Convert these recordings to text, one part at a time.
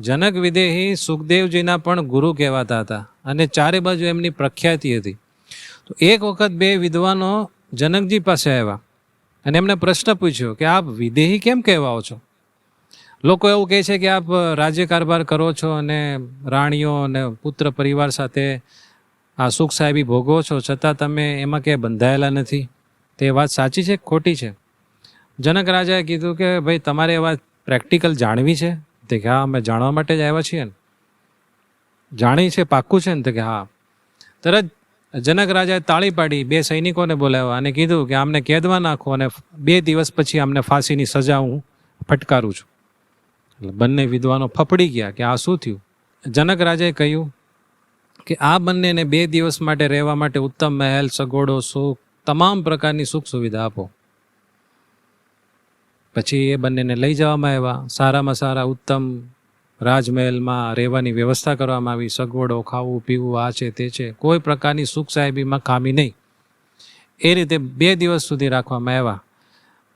જનક વિદેહી સુખદેવજીના પણ ગુરુ કહેવાતા હતા અને ચારે બાજુ એમની પ્રખ્યાતિ હતી. તો એક વખત બે વિદ્વાનો જનકજી પાસે આવ્યા અને એમને પ્રશ્ન પૂછ્યો કે આપ વિદેહી કેમ કહેવાઓ છો? લોકો એવું કહે છે કે આપ રાજ્ય કારભાર કરો છો અને રાણીઓ અને પુત્ર પરિવાર સાથે આ સુખ સાહેબી ભોગવો છો, છતાં તમે એમાં ક્યાંય બંધાયેલા નથી. તે વાત સાચી છે કે ખોટી છે? જનક રાજાએ કીધું કે ભાઈ તમારે એ વાત પ્રેક્ટિકલ જાણવી છે? તે કે હા, અમે જાણવા માટે જ આવ્યા છીએ ને. જાણી છે, પાક્કું છે ને? તો કે હા. તરત જનક રાજાએ તાળી પાડી, બે સૈનિકોને બોલાવ્યા અને કીધું કે આમને કેદમાં નાખો અને 2 દિવસ પછી આમને ફાંસીની સજા હું ફટકારું છું. એટલે બંને વિદ્વાનો ફફડી ગયા કે આ શું થયું. જનક રાજાએ કહ્યું કે આ બંનેને 2 દિવસ માટે રહેવા માટે ઉત્તમ મહેલ, સગવડો, સુખ, તમામ પ્રકારની સુખ સુવિધા આપો. પછી એ બંનેને લઈ જવામાં આવ્યા. સારામાં સારા ઉત્તમ રાજમહેલમાં રહેવાની વ્યવસ્થા કરવામાં આવી. સગવડો, ખાવું પીવું, આ છે તે છે, કોઈ પ્રકારની સુખ સાહેબીમાં ખામી નહીં. એ રીતે 2 દિવસ સુધી રાખવામાં આવ્યા.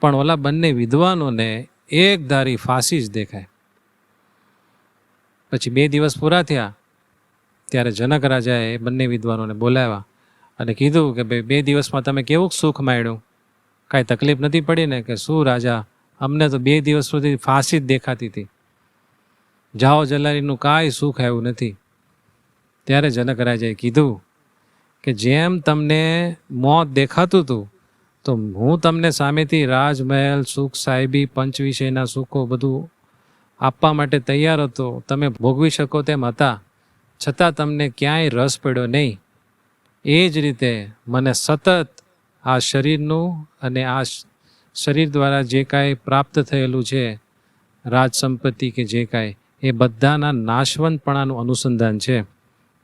પણ ઓલા બંને વિદ્વાનોને એક ધારી ફાંસી જ દેખાય. પછી 2 દિવસ પૂરા થયા ત્યારે જનક રાજાએ બંને વિદ્વાનોને બોલાવ્યા અને કીધું કે ભાઈ 2 દિવસમાં તમે કેવું સુખ માંડ્યું? કાંઈ તકલીફ નથી પડી ને? કે શું રાજા, અમને તો 2 દિવસ સુધી ફાંસી જ દેખાતી હતી, જાઓ જલાલીનું કાંઈ સુખ આવ્યું નથી. ત્યારે જનક રાજાએ કીધું કે જેમ તમને મોત દેખાતું હતું તો હું તમને સામેથી રાજમહેલ, સુખ સાહેબી, પંચ વિષયના સુખો બધું આપવા માટે તૈયાર હતો, તમે ભોગવી શકો તેમ હતા, છતાં તમને ક્યાંય રસ પડ્યો નહીં. એ જ રીતે મને સતત આ શરીરનું અને આ શરીર દ્વારા જે કાંઈ પ્રાપ્ત થયેલું છે, રાજ સંપત્તિ કે જે કાંઈ, એ બધાના નાશવંતપણાનું અનુસંધાન છે.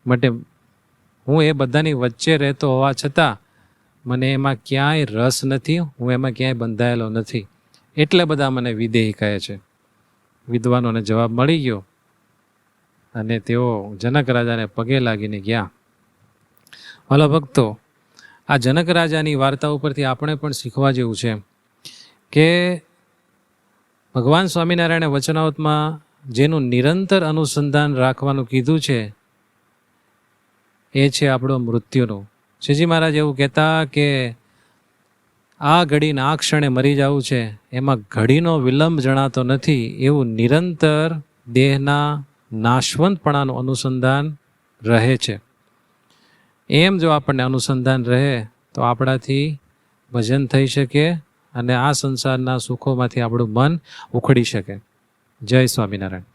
માટે હું એ બધાની વચ્ચે રહેતો હોવા છતાં મને એમાં ક્યાંય રસ નથી, હું એમાં ક્યાંય બંધાયેલો નથી, એટલે બધા મને વિદેહી કહે છે. વિદ્વાનોને જવાબ મળી ગયો અને તેઓ જનક રાજાને પગે લાગીને ગયા. ભલા ભક્તો, આ જનક રાજાની વાર્તા ઉપરથી આપણે પણ શીખવા જેવું છે કે ભગવાન સ્વામિનારાયણે વચનાવતમાં જેનું નિરંતર અનુસંધાન રાખવાનું કીધું છે એ છે આપણો મૃત્યુનું. શ્રીજી મહારાજ એવું કહેતા કે આ ઘડીને આ ક્ષણે મરી જવું છે, એમાં ઘડીનો વિલંબ જણાતો નથી. એવું નિરંતર દેહના નાશવંતપણાનું અનુસંધાન રહે છે. એમ જો આપણને અનુસંધાન રહે તો આપણાથી ભજન થઈ શકે અને આ સંસારના સુખોમાંથી આપણું મન ઉખડી શકે. જય સ્વામિનારાયણ.